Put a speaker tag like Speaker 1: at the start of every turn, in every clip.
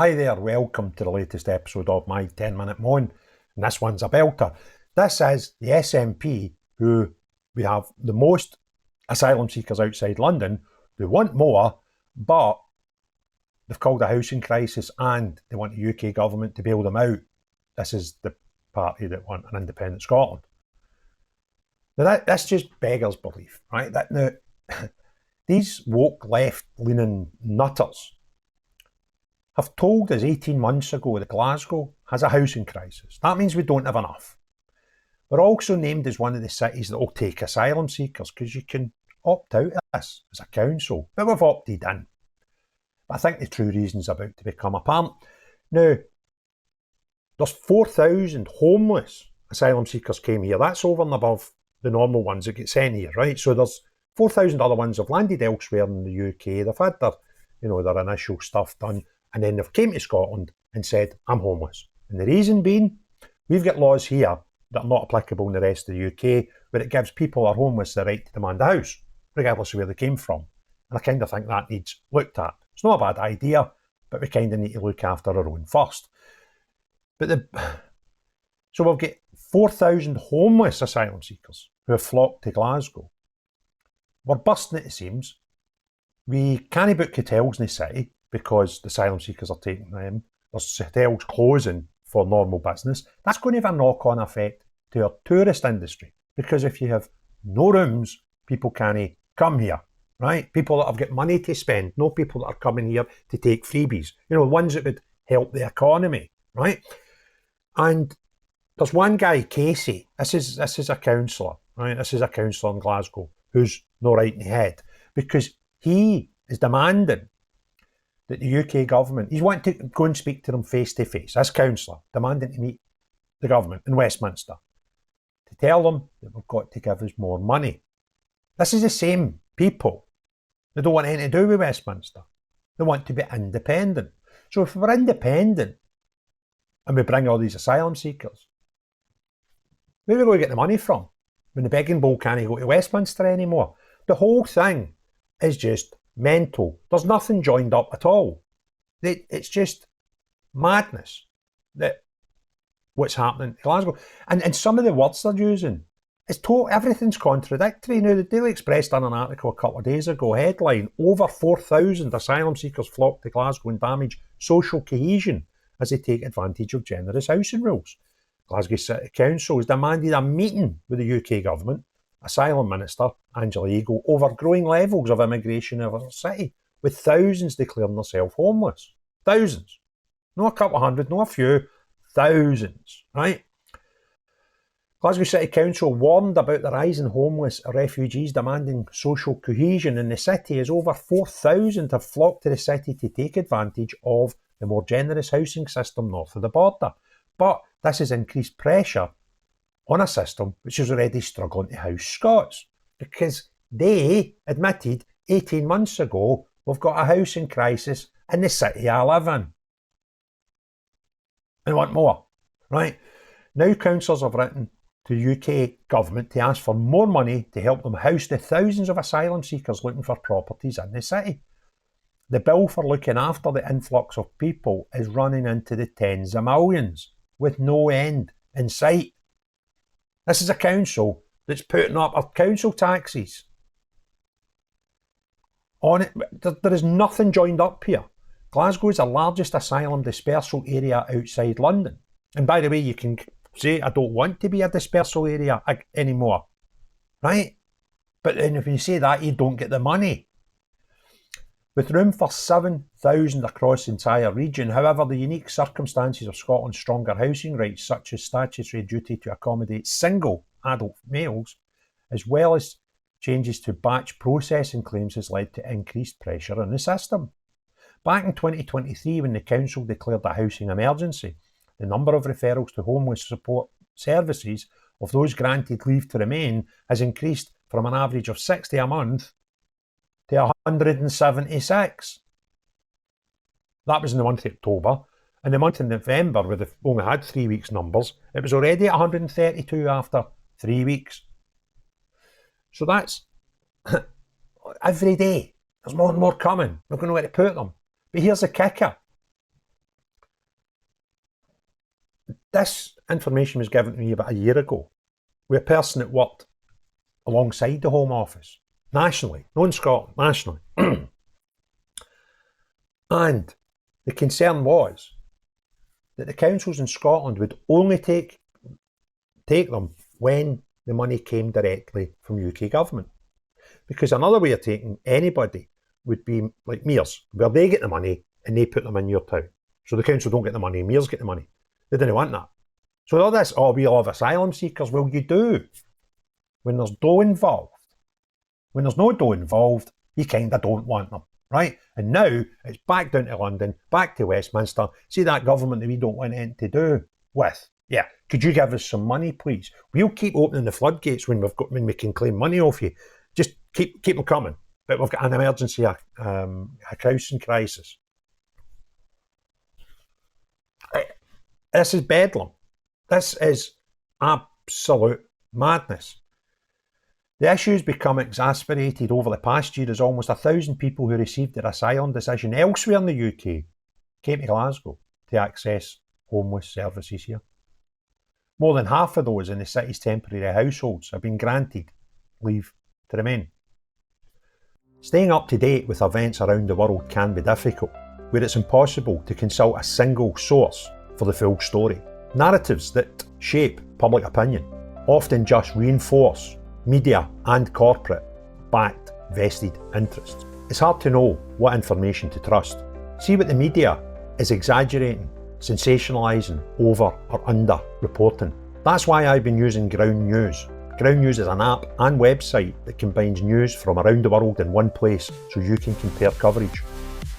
Speaker 1: Hi there, welcome to the latest episode of my 10-minute moan, and this one's a belter. This is the SNP, who we have the most asylum seekers outside London. They want more, but they've called a housing crisis and they want the UK government to bail them out. This is the party that want an independent Scotland. Now that's just beggars belief, right? Now, these woke left-leaning nutters have told us 18 months ago that Glasgow has a housing crisis. That means we don't have enough. We're also named as one of the cities that will take asylum seekers because you can opt out of this as a council, but we've opted in. But I think the true reason's about to become apparent. Now, there's 4,000 homeless asylum seekers came here. That's over and above the normal ones that get sent here, right? So there's 4,000 other ones have landed elsewhere in the UK. They've had their initial stuff done. And then they've came to Scotland and said, I'm homeless. And the reason being, we've got laws here that are not applicable in the rest of the UK, where it gives people who are homeless the right to demand a house, regardless of where they came from. And I kind of think that needs looked at. It's not a bad idea, but we kind of need to look after our own first. So we've got 4,000 homeless asylum seekers who have flocked to Glasgow. We're bursting at the seams. We can't book hotels in the city because the asylum seekers are taking them. There's hotels closing for normal business. That's going to have a knock-on effect to our tourist industry, because if you have no rooms, people can't come here, right? People that have got money to spend, no people that are coming here to take freebies, ones that would help the economy, right? And there's one guy, Casey, this is a councillor, right? This is a councillor in Glasgow who's not right in the head, because he is demanding that the UK government, he's wanting to go and speak to them face to face, as councillor, demanding to meet the government in Westminster to tell them that we've got to give us more money. This is the same people. They don't want anything to do with Westminster. They want to be independent. So if we're independent and we bring all these asylum seekers, where are we going to get the money from when the begging bowl can't go to Westminster anymore? The whole thing is just mental. There's nothing joined up at all. It's just madness that what's happening in Glasgow. And some of the words they're using, everything's contradictory. Now, the Daily Express done an article a couple of days ago, headline, over 4,000 asylum seekers flock to Glasgow and damage social cohesion as they take advantage of generous housing rules. Glasgow City Council has demanded a meeting with the UK government, Asylum Minister Angela Eagle, over growing levels of immigration in our city, with thousands declaring themselves homeless. Thousands. Not a couple of hundred, not a few. Thousands, right? Glasgow City Council warned about the rise in homeless refugees demanding social cohesion in the city, as over 4,000 have flocked to the city to take advantage of the more generous housing system north of the border. But this has increased pressure on a system which is already struggling to house Scots, because they admitted 18 months ago we've got a housing crisis in the city I live in. And want more, right? Now councillors have written to the UK government to ask for more money to help them house the thousands of asylum seekers looking for properties in the city. The bill for looking after the influx of people is running into the tens of millions, with no end in sight. This is a council that's putting up our council taxes on it. There is nothing joined up here. Glasgow is the largest asylum dispersal area outside London. And by the way, you can say, I don't want to be a dispersal area anymore, right? But then if you say that, you don't get the money. With room for 7,000 across the entire region, however, the unique circumstances of Scotland's stronger housing rights, such as statutory duty to accommodate single adult males, as well as changes to batch processing claims, has led to increased pressure on the system. Back in 2023, when the council declared a housing emergency, the number of referrals to homeless support services of those granted leave to remain has increased from an average of 60 a month to 176. That was in the month of October. In the month of November, where they've only had 3 weeks' numbers, it was already at 132 after 3 weeks. So that's every day. There's more and more coming. We're going to know where to put them. But here's the kicker. This information was given to me about a year ago with a person that worked alongside the Home Office, nationally, not in Scotland, nationally. And the concern was that the councils in Scotland would only take them when the money came directly from UK government. Because another way of taking anybody would be like Mears, where they get the money and they put them in your town. So the council don't get the money, Mears get the money. They didn't want that. So all this, we all have asylum seekers. Well, you do. When there's dough involved. When there's no dough involved, you kind of don't want them, right? And now it's back down to London, back to Westminster. See that government that we don't want anything to do with. Yeah, could you give us some money, please? We'll keep opening the floodgates when we can claim money off you. Just keep them coming. But we've got an emergency, a housing crisis. This is bedlam. This is absolute madness. The issue's become exasperated over the past year as almost 1,000 people who received their asylum decision elsewhere in the UK came to Glasgow to access homeless services here. More than half of those in the city's temporary households have been granted leave to remain. Staying up to date with events around the world can be difficult, where it's impossible to consult a single source for the full story. Narratives that shape public opinion often just reinforce media and corporate-backed vested interests. It's hard to know what information to trust. See what the media is exaggerating, sensationalising, over or under reporting. That's why I've been using Ground News. Ground News is an app and website that combines news from around the world in one place so you can compare coverage.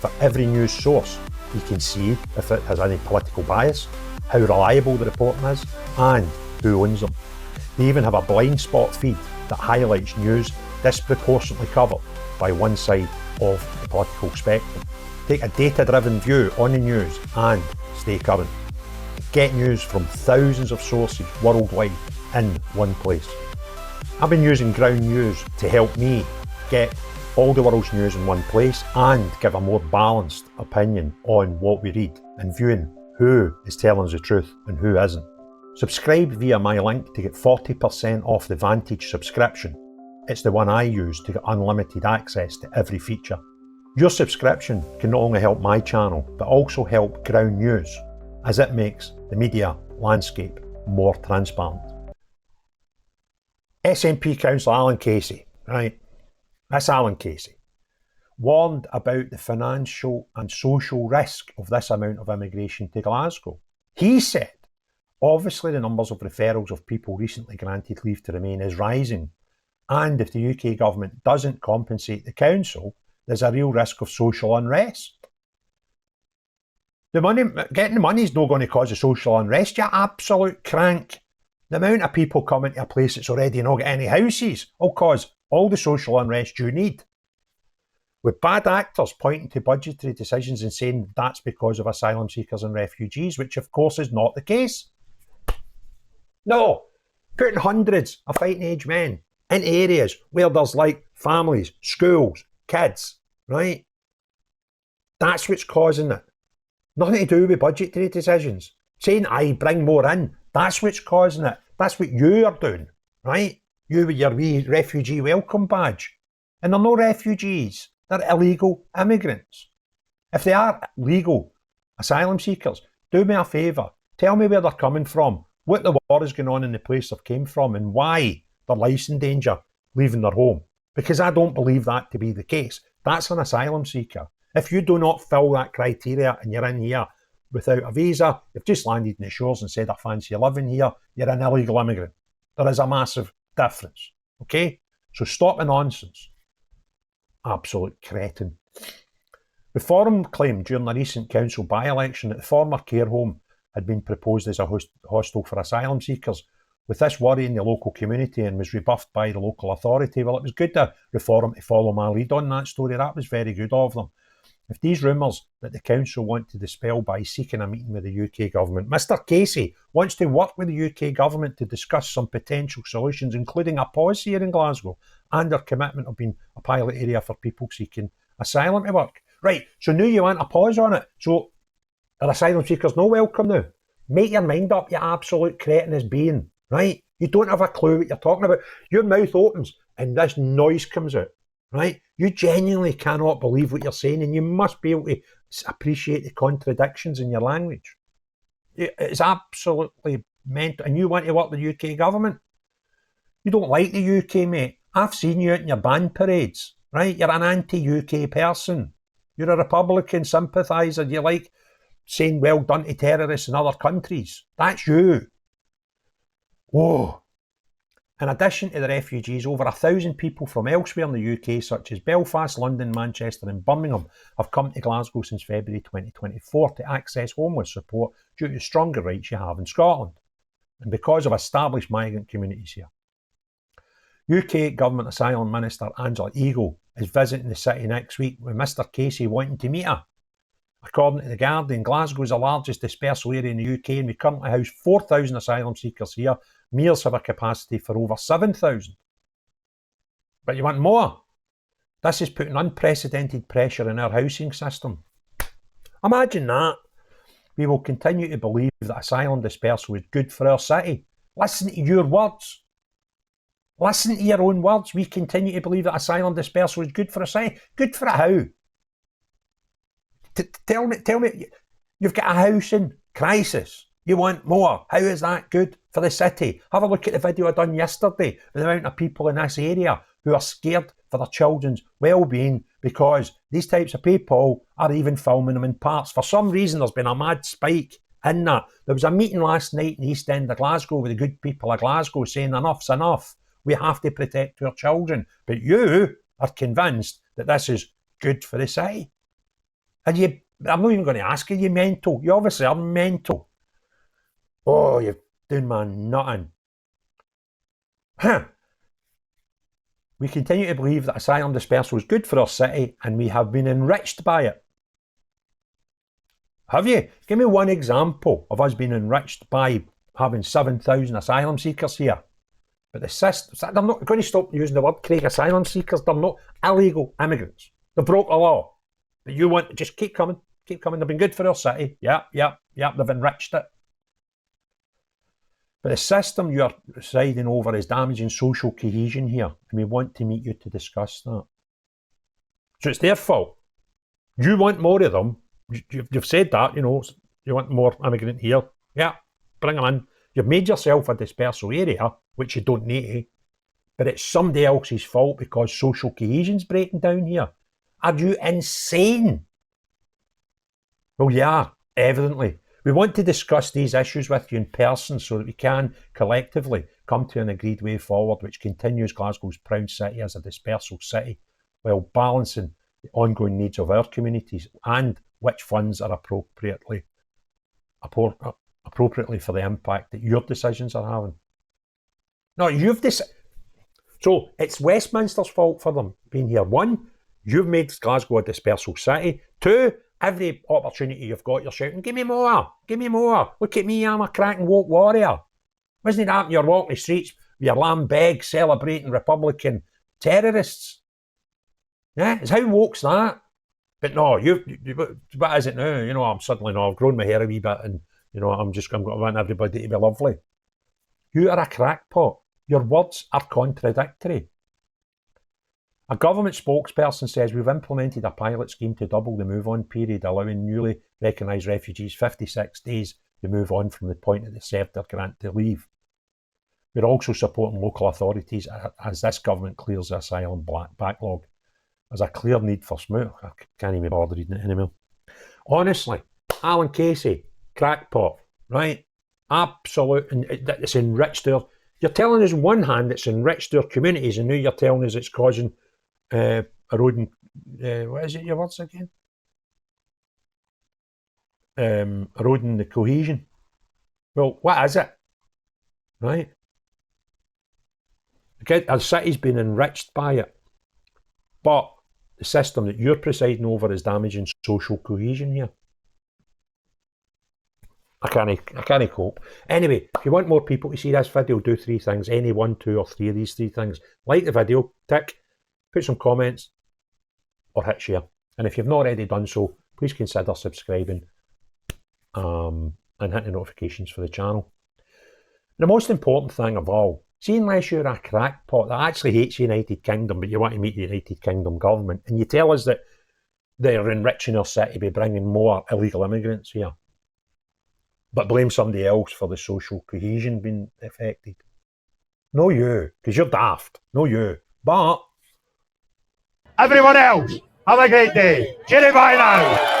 Speaker 1: For every news source, you can see if it has any political bias, how reliable the reporting is, and who owns them. They even have a blind spot feed that highlights news disproportionately covered by one side of the political spectrum. Take a data-driven view on the news and stay current. Get news from thousands of sources worldwide in one place. I've been using Ground News to help me get all the world's news in one place and give a more balanced opinion on what we read and viewing who is telling us the truth and who isn't. Subscribe via my link to get 40% off the Vantage subscription. It's the one I use to get unlimited access to every feature. Your subscription can not only help my channel, but also help Ground News, as it makes the media landscape more transparent. SNP Councillor Allan Casey, right? That's Allan Casey, warned about the financial and social risk of this amount of immigration to Glasgow. He said, obviously the numbers of referrals of people recently granted leave to remain is rising, and if the UK government doesn't compensate the council, there's a real risk of social unrest. Getting the money is not going to cause a social unrest, you absolute crank. The amount of people coming to a place that's already not got any houses will cause all the social unrest you need. With bad actors pointing to budgetary decisions and saying that's because of asylum seekers and refugees, which of course is not the case. No, putting hundreds of fighting age men into areas where there's like families, schools, kids, right? That's what's causing it. Nothing to do with budgetary decisions. Saying, bring more in, that's what's causing it. That's what you are doing, right? You with your wee refugee welcome badge. And they're no refugees, they're illegal immigrants. If they are legal asylum seekers, do me a favour, tell me where they're coming from, what the war is going on in the place they came from, and why their life's in danger leaving their home. Because I don't believe that to be the case. That's an asylum seeker. If you do not fill that criteria and you're in here without a visa, you've just landed in the shores and said, I fancy living here, you're an illegal immigrant. There is a massive difference, okay? So stop the nonsense. Absolute cretin. Reform claimed during a recent council by-election that the former care home had been proposed as a hostel for asylum seekers, with this worrying the local community, and was rebuffed by the local authority. Well, it was good of Reform to follow my lead on that story. That was very good of them. If these rumours that the council want to dispel by seeking a meeting with the UK government, Mr Casey wants to work with the UK government to discuss some potential solutions, including a pause here in Glasgow and their commitment of being a pilot area for people seeking asylum to work. Right, so now you want a pause on it. So are asylum seekers no welcome now? Make your mind up, you absolute cretinous being, right? You don't have a clue what you're talking about. Your mouth opens and this noise comes out, right? You genuinely cannot believe what you're saying, and you must be able to appreciate the contradictions in your language. It's absolutely mental. And you want to work with the UK government? You don't like the UK, mate. I've seen you out in your band parades, right? You're an anti-UK person. You're a Republican sympathiser. You like saying well done to terrorists in other countries. That's you. Whoa. In addition to the refugees, over 1,000 people from elsewhere in the UK, such as Belfast, London, Manchester and Birmingham, have come to Glasgow since February 2024 to access homeless support due to stronger rights you have in Scotland, and because of established migrant communities here. UK Government Asylum Minister Angela Eagle is visiting the city next week with Mr Casey wanting to meet her. According to The Guardian, Glasgow is the largest dispersal area in the UK and we currently house 4,000 asylum seekers here. Mears have a capacity for over 7,000. But you want more? This is putting unprecedented pressure in our housing system. Imagine that. We will continue to believe that asylum dispersal is good for our city. Listen to your words. Listen to your own words. We continue to believe that asylum dispersal is good for a city. Good for a how? Tell me, you've got a housing crisis. You want more. How is that good for the city? Have a look at the video I done yesterday with the amount of people in this area who are scared for their children's well-being because these types of people are even filming them in parts. For some reason, there's been a mad spike in that. There was a meeting last night in the East End of Glasgow with the good people of Glasgow saying enough's enough. We have to protect our children. But you are convinced that this is good for the city. And I'm not even going to ask you, you mental. You obviously are mental. Oh, you're doing my nutting. We continue to believe that asylum dispersal is good for our city and we have been enriched by it. Have you? Give me one example of us being enriched by having 7,000 asylum seekers here. But the system, they're not going to stop using the word, Craig, asylum seekers. They're not illegal immigrants. They broke the law. But you want to just keep coming. They've been good for our city. Yep, they've enriched it. But the system you're presiding over is damaging social cohesion here, and we want to meet you to discuss that. So it's their fault. You want more of them. You've said that, you want more immigrant here. Yeah, bring them in. You've made yourself a dispersal area, which you don't need, but it's somebody else's fault because social cohesion's breaking down here. Are you insane? Well, yeah, evidently. We want to discuss these issues with you in person so that we can collectively come to an agreed way forward which continues Glasgow's proud city as a dispersal city while balancing the ongoing needs of our communities and which funds are appropriately for the impact that your decisions are having. No, so it's Westminster's fault for them being here. One, you've made Glasgow a dispersal city. Two, every opportunity you've got, you're shouting, give me more, give me more. Look at me, I'm a cracking woke warrior. Wasn't it happening? You're walking the streets with your lamb beg celebrating Republican terrorists. Yeah, it's how woke's that? But no, what is it now? I'm suddenly, I've grown my hair a wee bit and, I'm going to want everybody to be lovely. You are a crackpot. Your words are contradictory. A government spokesperson says we've implemented a pilot scheme to double the move-on period, allowing newly recognised refugees 56 days to move on from the point that they served their grant to leave. We're also supporting local authorities as this government clears the asylum backlog. There's a clear need for smooth. I can't even bother reading it anymore. Honestly, Allan Casey, crackpot, right? Absolute, and it's enriched their. You're telling us on one hand it's enriched their communities, and now you're telling us it's causing eroding. What is it? Your words again? Eroding the cohesion. Well, what is it? Right? Okay, our city's been enriched by it, but the system that you're presiding over is damaging social cohesion here. I can't cope. Anyway, if you want more people to see this video, do three things. Any one, two, or three of these three things. Like the video, tick, put some comments, or hit share. And if you've not already done so, please consider subscribing. and hit the notifications for the channel. The most important thing of all, see, unless you're a crackpot that actually hates the United Kingdom, but you want to meet the United Kingdom government, and you tell us that they're enriching our city by bringing more illegal immigrants here, but blame somebody else for the social cohesion being affected. No you, because you're daft. No you. But everyone else, have a great day. Cheerio, bye now.